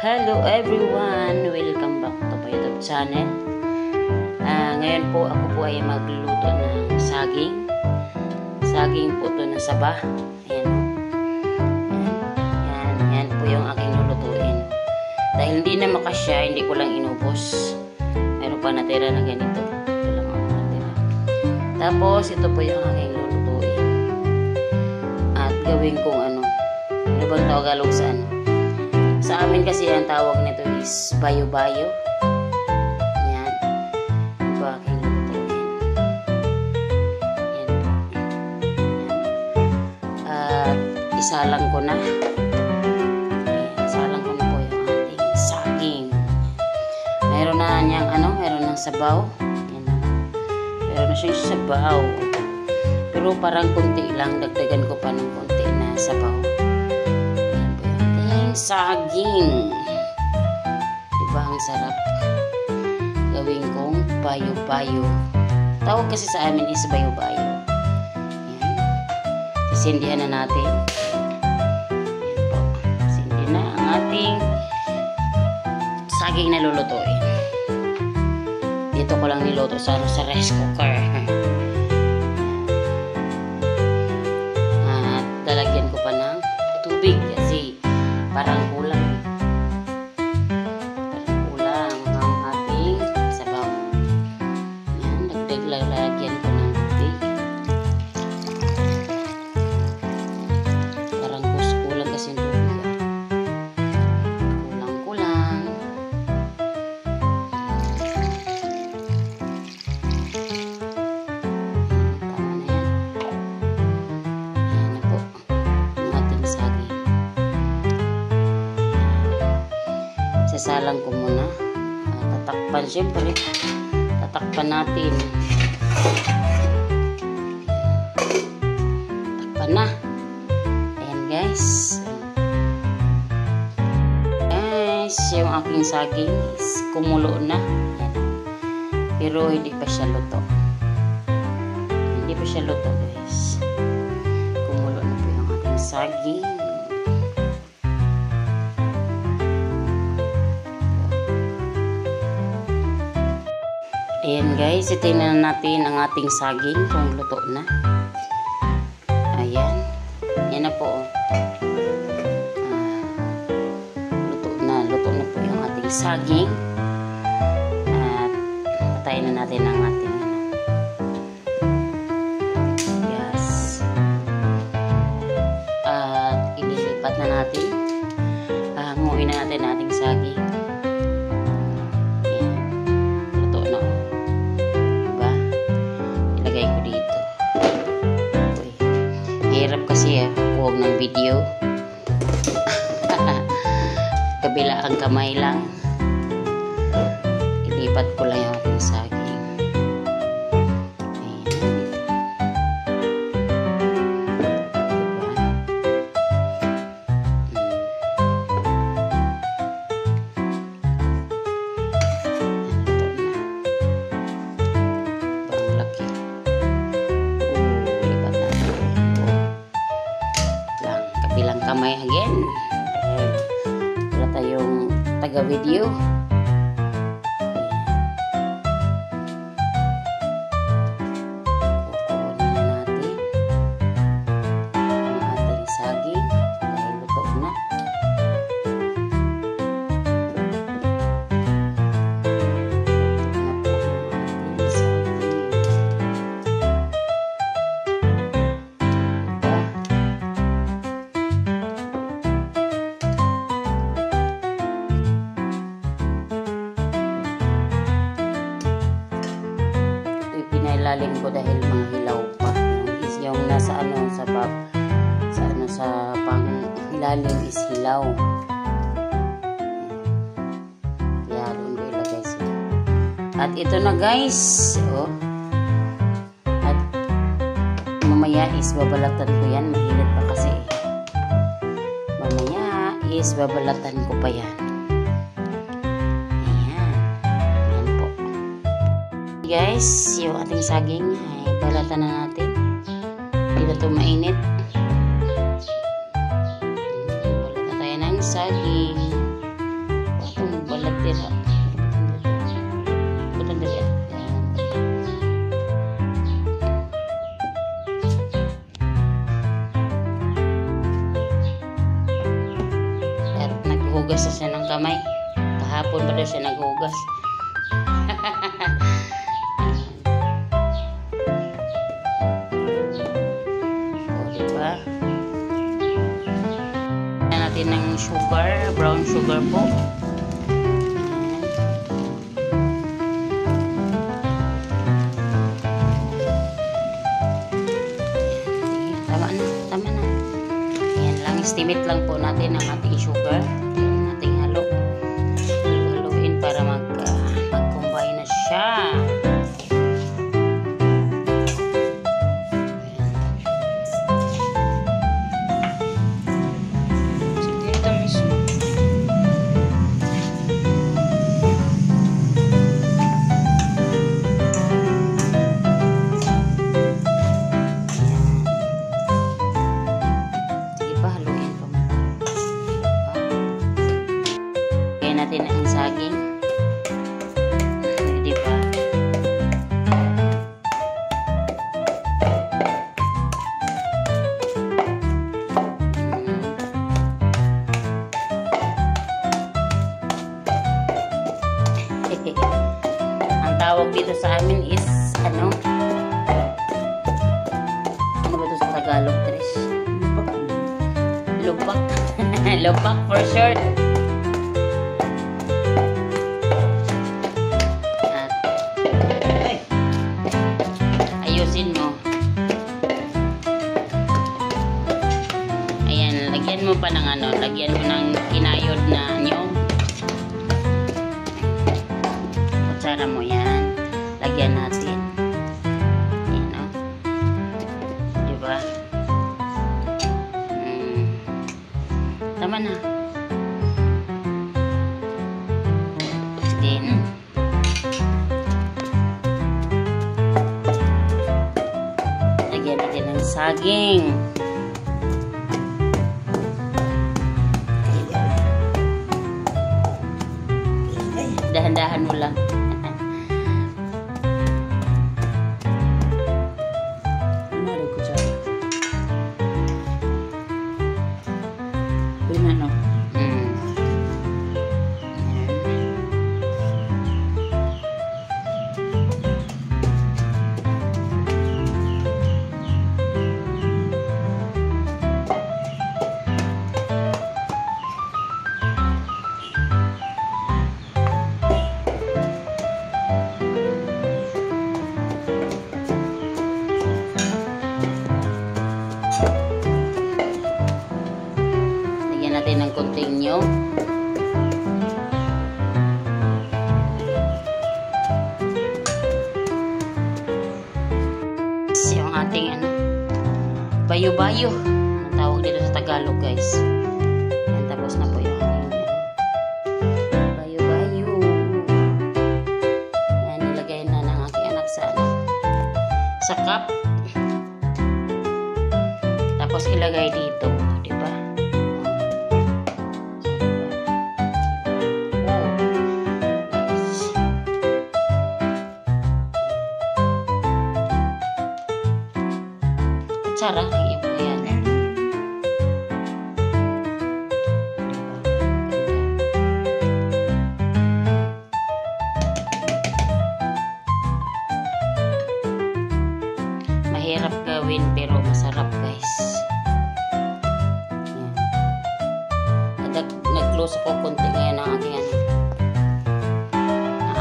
Hello everyone! Welcome back to my YouTube channel. Ngayon po ako po ay magluluto ng saging. Saging po ito na saba. Ayan. Yan po yung aking lulutuin. Dahil hindi na makasya, hindi ko lang inubos. Meron pa natira na ganito. Ito lang ako natira. Tapos ito po yung aking lulutuin. At gawin kong ano bang Tagalog sa ano? Sa amin kasi ang tawag nito is bayo-bayo. Yan. Ito aking lulutuin. Yan po. Yan. At isalang ko na. Isalang ko na po yung ating saging. Meron na niyang ano, meron ng sabaw. Yan. Meron na siyang sabaw. Pero parang kunti lang. Dagdagan ko pa ng kunti na sabaw. Saging. Diba ang sarap? Gawin kong bayo-bayo. Tawag kasi sa amin is bayo-bayo. Ayan. Sisindihan na natin. Ayan po. Sindi na ang ating saging na lulutuin. Dito ko lang niluto sa rice cooker. At lalagyan ko pa ng tubig kasi parang kulang ang ating sabaw. Yan, lalagyan ko ng tubig. Parang kulang kasi yung tubig. Kulang. Tama na yan. Yan na po ang ating saging. Sasalang ko muna. Tatakpan, syempre. Tatakpan natin. Tatakpan na. Ayan guys. Guys, yung aking saging is kumulo na. Ayan. Pero hindi pa siya luto. Hindi pa siya luto guys. Kumulo na po yung aking saging. Ayan guys, itingnan natin ang ating saging kung luto na. Ayan. Yan na po. Luto na po yung ating saging. At patayin na natin ang ating gas. At ililipat na natin. Hanguin na natin ang ating saging. Hirap kasi huwag ng video. Kabila ang kamay lang. Ilipat ko lang yung ating saging. Ayan. Diba? Ang laki. Bilang kamay again. Wala tayong taga-video. Kukunin na natin ang ating saging dahil luto na. Pinailalim ko dahil mga hilaw pa. Yung nasa ano sa bab, sa pang ilalim is hilaw. Kaya doon ko ilagay sila. At ito na guys. Oh. At mamaya is babalatan ko yan. Mahilit pa kasi. Mamaya is babalatan ko pa yan. Guys, yung ating saging ay balatan na natin. Hindi na ito mainit. Balatan tayo ng saging. lagtira. Butang dali. At naghugas na siya ng kamay. Kahapon pa daw siya naghugas. Ng sugar, brown sugar po. Tama na. Ayan lang, estimate lang po natin ang ating sugar. Ayan, ating haluin para mag-combine na siya. Natin ang saging. Di ba? Ang tawag dito sa amin is ano ba ito sa Tagalog, Trish? Lupak. Lupak for short. Ayusin mo. Ayan, lagyan mo pa ng ano, lagyan mo ng kinayod na nyog. Kutsara mo yan. Lagyan natin. Ayan, o. Diba? Tama na. Then, lagyan natin ng saging. Dahan-dahan mo lang. Ano? Natin ng konting nyog. Yung ating ano, bayo-bayo ang tawag dito sa Tagalog, guys. Yan, tapos na po yung ating bayo-bayo. Yan, nilagay na ng aking anak sa cup. Tapos ilagay dito, di ba? Kutsara ng ibo yan. Mahirap gawin pero masarap, guys. Nag-close ako konti ngayon ang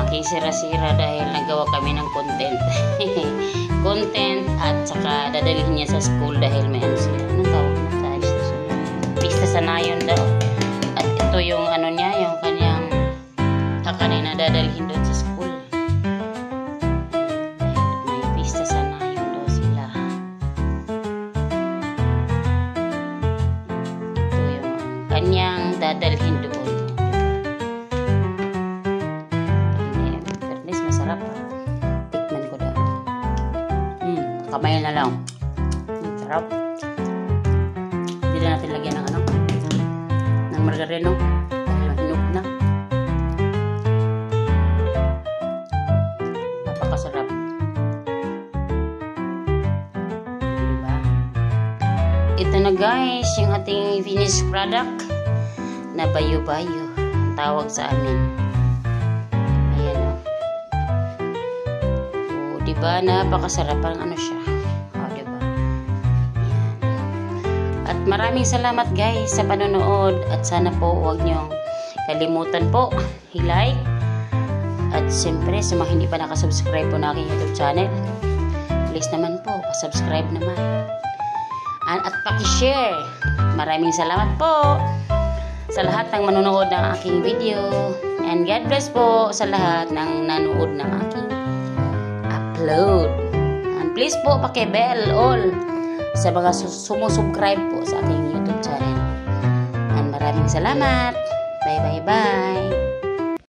aking sira-sira dahil nagawa kami ng content. Content at saka dadalhin niya sa school dahil may ano sila. Anong tawag na sa pista sa nayon daw. At ito yung ano niya, yung kanyang kakanina dadalhin doon sa school. Dahil may pista sa nayon daw sila. Ito yung kanyang dadalhin doon. Pernis, masarap. Tikman ko daw. Kamay na lang. Sarap. Hindi na natin lagyan ng ano, ng margarino dahil mahinog na. na guys yung ating finished product na bayo-bayo. Ang tawag sa amin. Ayan o. O, diba? Napakasarap. Parang ano siya. O, diba? Ayan. At maraming salamat guys sa panonood. At sana po huwag niyong kalimutan po i-like. At siyempre sa mga hindi pa nakasubscribe po na aking YouTube channel, please naman po, subscribe naman. At paki-share. Maraming salamat po sa lahat ng manonood ng aking video. And God bless po sa lahat ng nanood ng aking upload. And please po paki-bell all sa mga sumusubscribe po sa aking YouTube channel. And maraming salamat. Bye bye bye.